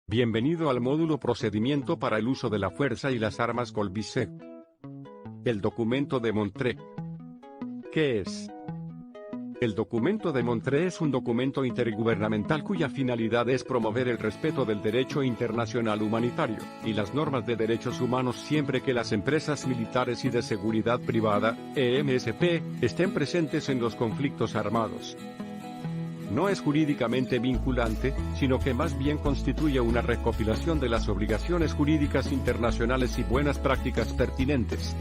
Bienvenido al módulo Procedimiento para el uso de la fuerza y las armas Colbisset. El documento de Montreux. ¿Qué es? El documento de Montreux es un documento intergubernamental cuya finalidad es promover el respeto del derecho internacional humanitario y las normas de derechos humanos siempre que las empresas militares y de seguridad privada, EMSP, estén presentes en los conflictos armados. No es jurídicamente vinculante, sino que más bien constituye una recopilación de las obligaciones jurídicas internacionales y buenas prácticas pertinentes.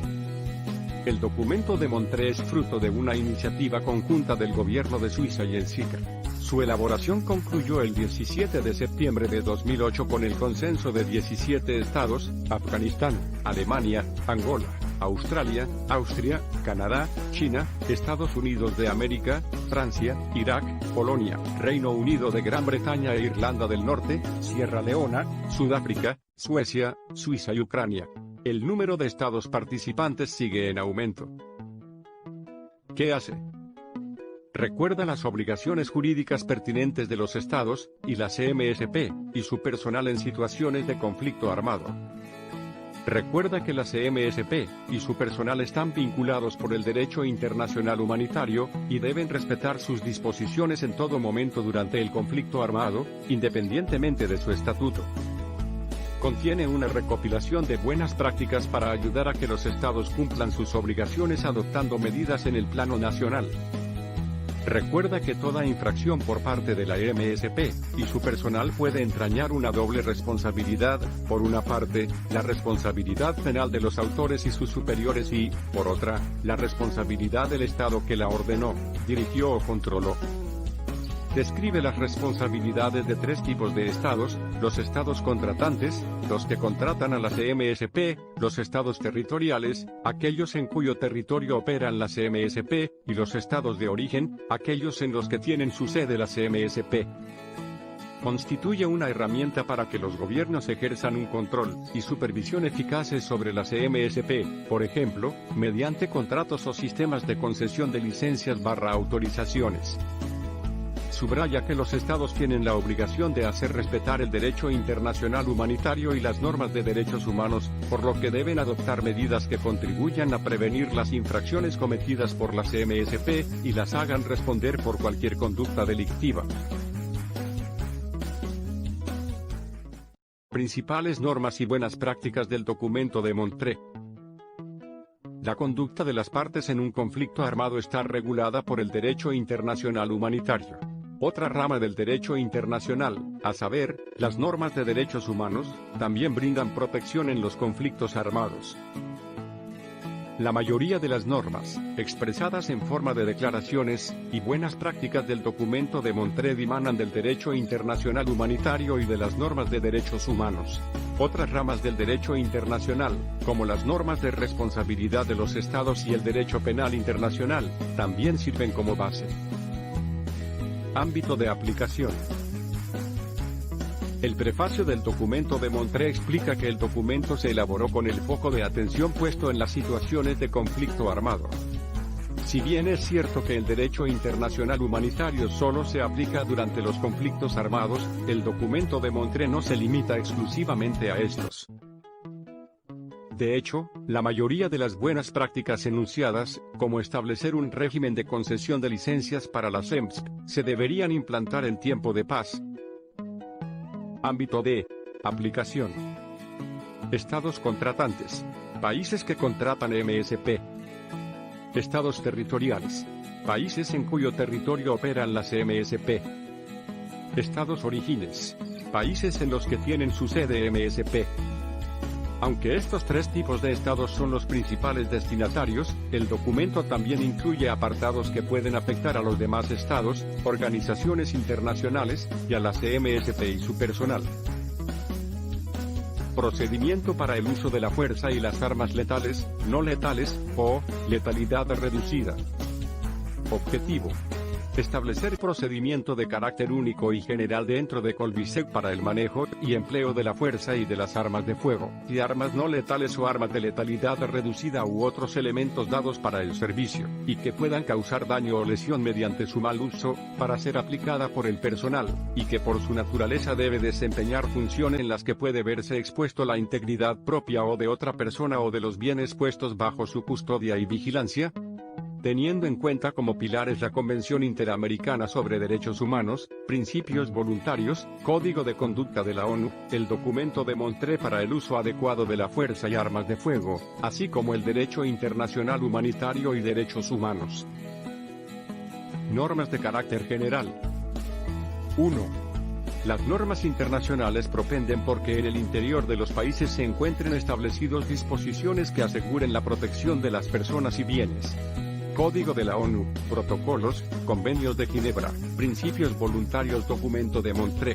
El documento de Montreux es fruto de una iniciativa conjunta del gobierno de Suiza y el SICR. Su elaboración concluyó el 17 de septiembre de 2008 con el consenso de 17 estados: Afganistán, Alemania, Angola, Australia, Austria, Canadá, China, Estados Unidos de América, Francia, Irak, Polonia, Reino Unido de Gran Bretaña e Irlanda del Norte, Sierra Leona, Sudáfrica, Suecia, Suiza y Ucrania. El número de estados participantes sigue en aumento. ¿Qué hace? Recuerda las obligaciones jurídicas pertinentes de los estados, y las EMSP, y su personal en situaciones de conflicto armado. Recuerda que las EMSP y su personal están vinculados por el derecho internacional humanitario, y deben respetar sus disposiciones en todo momento durante el conflicto armado, independientemente de su estatuto. Contiene una recopilación de buenas prácticas para ayudar a que los estados cumplan sus obligaciones adoptando medidas en el plano nacional. Recuerda que toda infracción por parte de la EMSP y su personal puede entrañar una doble responsabilidad: por una parte, la responsabilidad penal de los autores y sus superiores y, por otra, la responsabilidad del Estado que la ordenó, dirigió o controló. Describe las responsabilidades de tres tipos de estados: los estados contratantes, los que contratan a las EMSP, los estados territoriales, aquellos en cuyo territorio operan las EMSP, y los estados de origen, aquellos en los que tienen su sede las EMSP. Constituye una herramienta para que los gobiernos ejerzan un control y supervisión eficaces sobre las EMSP, por ejemplo, mediante contratos o sistemas de concesión de licencias/autorizaciones. Subraya que los estados tienen la obligación de hacer respetar el derecho internacional humanitario y las normas de derechos humanos, por lo que deben adoptar medidas que contribuyan a prevenir las infracciones cometidas por las EMSP, y las hagan responder por cualquier conducta delictiva. Principales normas y buenas prácticas del documento de Montreux. La conducta de las partes en un conflicto armado está regulada por el derecho internacional humanitario. Otra rama del derecho internacional, a saber, las normas de derechos humanos, también brindan protección en los conflictos armados. La mayoría de las normas, expresadas en forma de declaraciones, y buenas prácticas del documento de Montreux emanan del derecho internacional humanitario y de las normas de derechos humanos. Otras ramas del derecho internacional, como las normas de responsabilidad de los estados y el derecho penal internacional, también sirven como base. Ámbito de aplicación. El prefacio del documento de Montreux explica que el documento se elaboró con el foco de atención puesto en las situaciones de conflicto armado. Si bien es cierto que el derecho internacional humanitario solo se aplica durante los conflictos armados, el documento de Montreux no se limita exclusivamente a estos. De hecho, la mayoría de las buenas prácticas enunciadas, como establecer un régimen de concesión de licencias para las EMSP, se deberían implantar en tiempo de paz. Ámbito de aplicación. Estados contratantes. Países que contratan EMSP. Estados territoriales. Países en cuyo territorio operan las EMSP. Estados orígenes. Países en los que tienen su sede EMSP. Aunque estos tres tipos de estados son los principales destinatarios, el documento también incluye apartados que pueden afectar a los demás estados, organizaciones internacionales, y a las EMSP y su personal. Procedimiento para el uso de la fuerza y las armas letales, no letales, o letalidad reducida. Objetivo: Establecer procedimiento de carácter único y general dentro de Colbisec para el manejo y empleo de la fuerza y de las armas de fuego, y armas no letales o armas de letalidad reducida u otros elementos dados para el servicio, y que puedan causar daño o lesión mediante su mal uso, para ser aplicada por el personal, y que por su naturaleza debe desempeñar funciones en las que puede verse expuesto la integridad propia o de otra persona o de los bienes puestos bajo su custodia y vigilancia, teniendo en cuenta como pilares la Convención Interamericana sobre Derechos Humanos, Principios Voluntarios, Código de Conducta de la ONU, el Documento de Montré para el uso adecuado de la fuerza y armas de fuego, así como el Derecho Internacional Humanitario y Derechos Humanos. Normas de carácter general. 1. Las normas internacionales propenden porque en el interior de los países se encuentren establecidos disposiciones que aseguren la protección de las personas y bienes. Código de la ONU, protocolos, convenios de Ginebra, principios voluntarios, documento de Montré.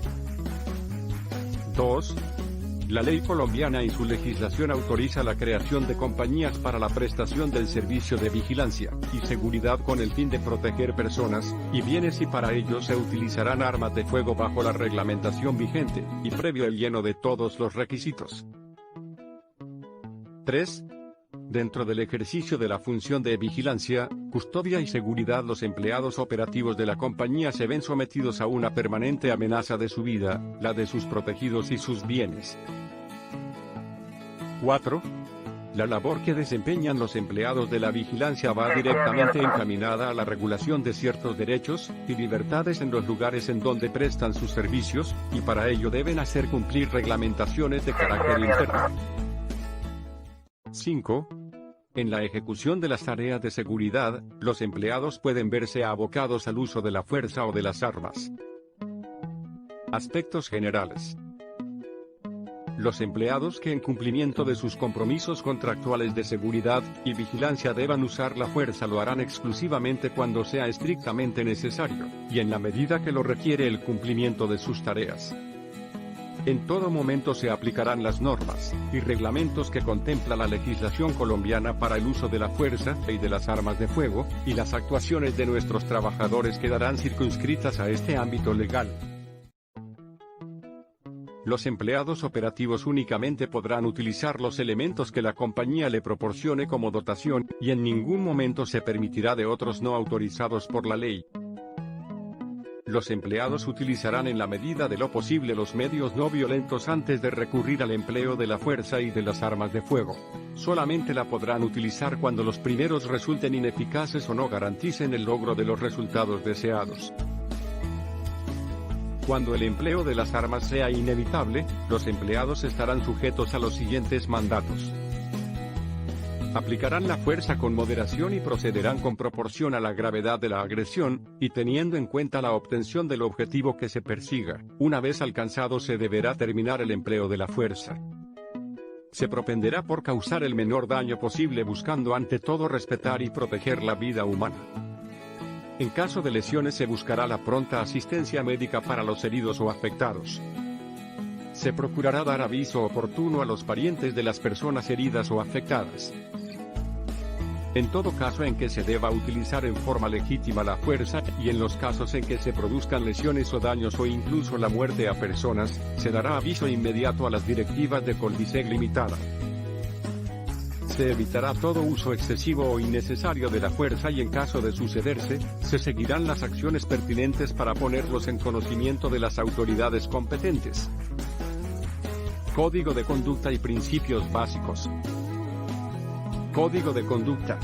2. La ley colombiana y su legislación autoriza la creación de compañías para la prestación del servicio de vigilancia y seguridad con el fin de proteger personas y bienes, y para ello se utilizarán armas de fuego bajo la reglamentación vigente, y previo el lleno de todos los requisitos. 3. Dentro del ejercicio de la función de vigilancia, custodia y seguridad, los empleados operativos de la compañía se ven sometidos a una permanente amenaza de su vida, la de sus protegidos y sus bienes. 4. La labor que desempeñan los empleados de la vigilancia va directamente encaminada a la regulación de ciertos derechos y libertades en los lugares en donde prestan sus servicios, y para ello deben hacer cumplir reglamentaciones de carácter interno. 5. En la ejecución de las tareas de seguridad, los empleados pueden verse abocados al uso de la fuerza o de las armas. Aspectos generales. Los empleados que en cumplimiento de sus compromisos contractuales de seguridad y vigilancia deban usar la fuerza lo harán exclusivamente cuando sea estrictamente necesario, y en la medida que lo requiere el cumplimiento de sus tareas. En todo momento se aplicarán las normas y reglamentos que contempla la legislación colombiana para el uso de la fuerza y de las armas de fuego, y las actuaciones de nuestros trabajadores quedarán circunscritas a este ámbito legal. Los empleados operativos únicamente podrán utilizar los elementos que la compañía le proporcione como dotación, y en ningún momento se permitirá de otros no autorizados por la ley. Los empleados utilizarán en la medida de lo posible los medios no violentos antes de recurrir al empleo de la fuerza y de las armas de fuego. Solamente la podrán utilizar cuando los primeros resulten ineficaces o no garanticen el logro de los resultados deseados. Cuando el empleo de las armas sea inevitable, los empleados estarán sujetos a los siguientes mandatos. Aplicarán la fuerza con moderación y procederán con proporción a la gravedad de la agresión, y teniendo en cuenta la obtención del objetivo que se persiga. Una vez alcanzado se deberá terminar el empleo de la fuerza. Se propenderá por causar el menor daño posible, buscando ante todo respetar y proteger la vida humana. En caso de lesiones se buscará la pronta asistencia médica para los heridos o afectados. Se procurará dar aviso oportuno a los parientes de las personas heridas o afectadas. En todo caso en que se deba utilizar en forma legítima la fuerza, y en los casos en que se produzcan lesiones o daños o incluso la muerte a personas, se dará aviso inmediato a las directivas de Colbisec Limitada. Se evitará todo uso excesivo o innecesario de la fuerza, y en caso de sucederse, se seguirán las acciones pertinentes para ponerlos en conocimiento de las autoridades competentes. Código de conducta y principios básicos. Código de conducta.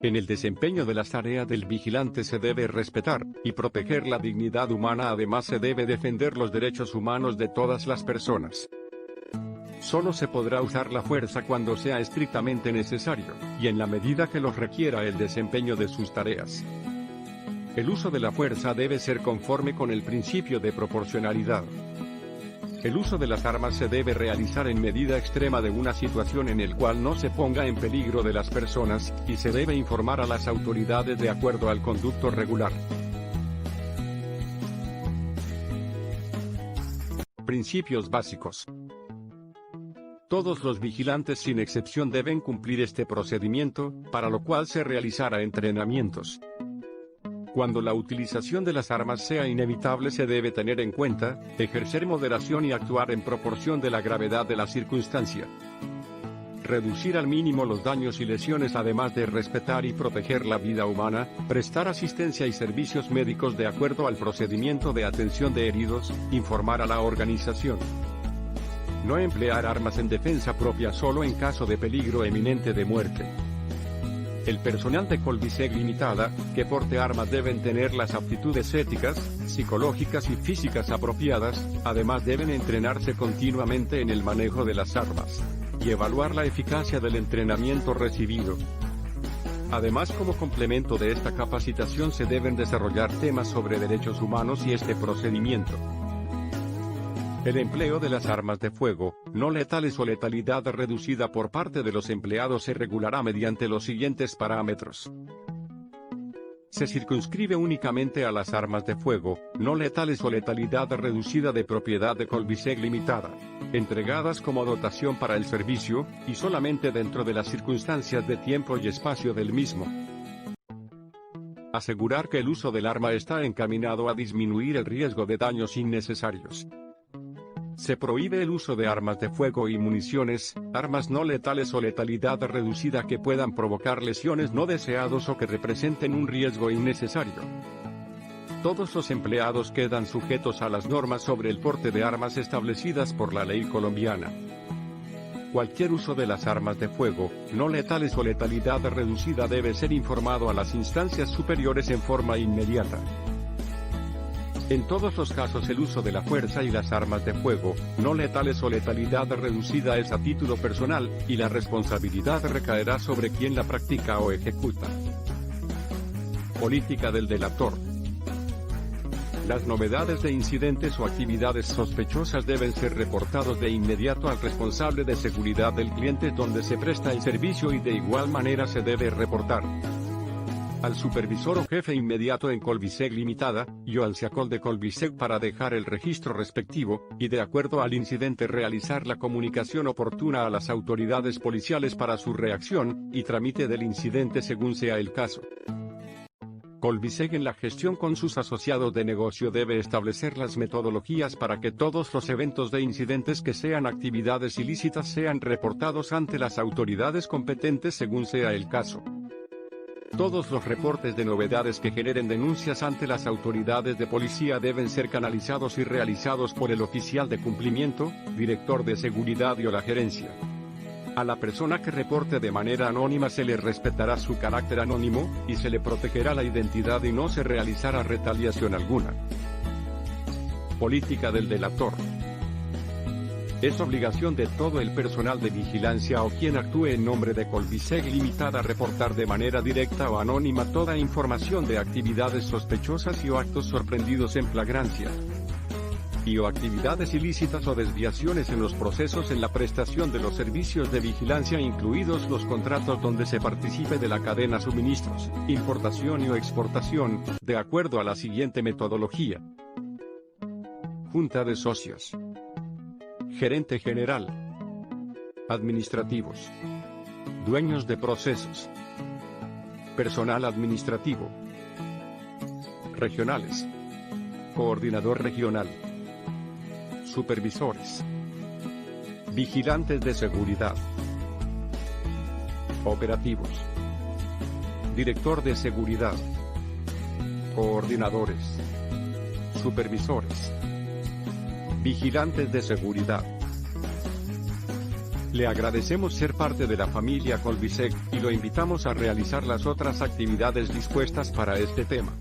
En el desempeño de las tareas del vigilante se debe respetar y proteger la dignidad humana, además se debe defender los derechos humanos de todas las personas. Solo se podrá usar la fuerza cuando sea estrictamente necesario, y en la medida que los requiera el desempeño de sus tareas. El uso de la fuerza debe ser conforme con el principio de proporcionalidad. El uso de las armas se debe realizar en medida extrema de una situación en el cual no se ponga en peligro de las personas, y se debe informar a las autoridades de acuerdo al conducto regular. Principios básicos. Todos los vigilantes sin excepción deben cumplir este procedimiento, para lo cual se realizará entrenamientos. Cuando la utilización de las armas sea inevitable se debe tener en cuenta, ejercer moderación y actuar en proporción de la gravedad de la circunstancia. Reducir al mínimo los daños y lesiones además de respetar y proteger la vida humana, prestar asistencia y servicios médicos de acuerdo al procedimiento de atención de heridos, informar a la organización. No emplear armas en defensa propia solo en caso de peligro eminente de muerte. El personal de Colbisec Limitada, que porte armas deben tener las aptitudes éticas, psicológicas y físicas apropiadas, además deben entrenarse continuamente en el manejo de las armas y evaluar la eficacia del entrenamiento recibido. Además, como complemento de esta capacitación se deben desarrollar temas sobre derechos humanos y este procedimiento. El empleo de las armas de fuego, no letales o letalidad reducida por parte de los empleados se regulará mediante los siguientes parámetros. Se circunscribe únicamente a las armas de fuego, no letales o letalidad reducida de propiedad de Colbisec Limitada, entregadas como dotación para el servicio, y solamente dentro de las circunstancias de tiempo y espacio del mismo. Asegurar que el uso del arma está encaminado a disminuir el riesgo de daños innecesarios. Se prohíbe el uso de armas de fuego y municiones, armas no letales o letalidad reducida que puedan provocar lesiones no deseadas o que representen un riesgo innecesario. Todos los empleados quedan sujetos a las normas sobre el porte de armas establecidas por la ley colombiana. Cualquier uso de las armas de fuego, no letales o letalidad reducida debe ser informado a las instancias superiores en forma inmediata. En todos los casos el uso de la fuerza y las armas de fuego, no letales o letalidad reducida es a título personal, y la responsabilidad recaerá sobre quien la practica o ejecuta. Política del delator. Las novedades de incidentes o actividades sospechosas deben ser reportados de inmediato al responsable de seguridad del cliente donde se presta el servicio y de igual manera se debe reportar al supervisor o jefe inmediato en Colbisec Limitada, y al CIACOL de Colbisec para dejar el registro respectivo, y de acuerdo al incidente realizar la comunicación oportuna a las autoridades policiales para su reacción, y trámite del incidente según sea el caso. Colbisec en la gestión con sus asociados de negocio debe establecer las metodologías para que todos los eventos de incidentes que sean actividades ilícitas sean reportados ante las autoridades competentes según sea el caso. Todos los reportes de novedades que generen denuncias ante las autoridades de policía deben ser canalizados y realizados por el oficial de cumplimiento, director de seguridad y o la gerencia. A la persona que reporte de manera anónima se le respetará su carácter anónimo, y se le protegerá la identidad y no se realizará retaliación alguna. Política del delator. Es obligación de todo el personal de vigilancia o quien actúe en nombre de Colbisec Limitada reportar de manera directa o anónima toda información de actividades sospechosas y o actos sorprendidos en flagrancia, y o actividades ilícitas o desviaciones en los procesos en la prestación de los servicios de vigilancia incluidos los contratos donde se participe de la cadena suministros, importación y o exportación, de acuerdo a la siguiente metodología. Junta de socios. Gerente general. Administrativos. Dueños de procesos. Personal administrativo. Regionales. Coordinador regional. Supervisores. Vigilantes de seguridad. Operativos. Director de seguridad. Coordinadores. Supervisores. Vigilantes de seguridad. Le agradecemos ser parte de la familia Colbisec, y lo invitamos a realizar las otras actividades dispuestas para este tema.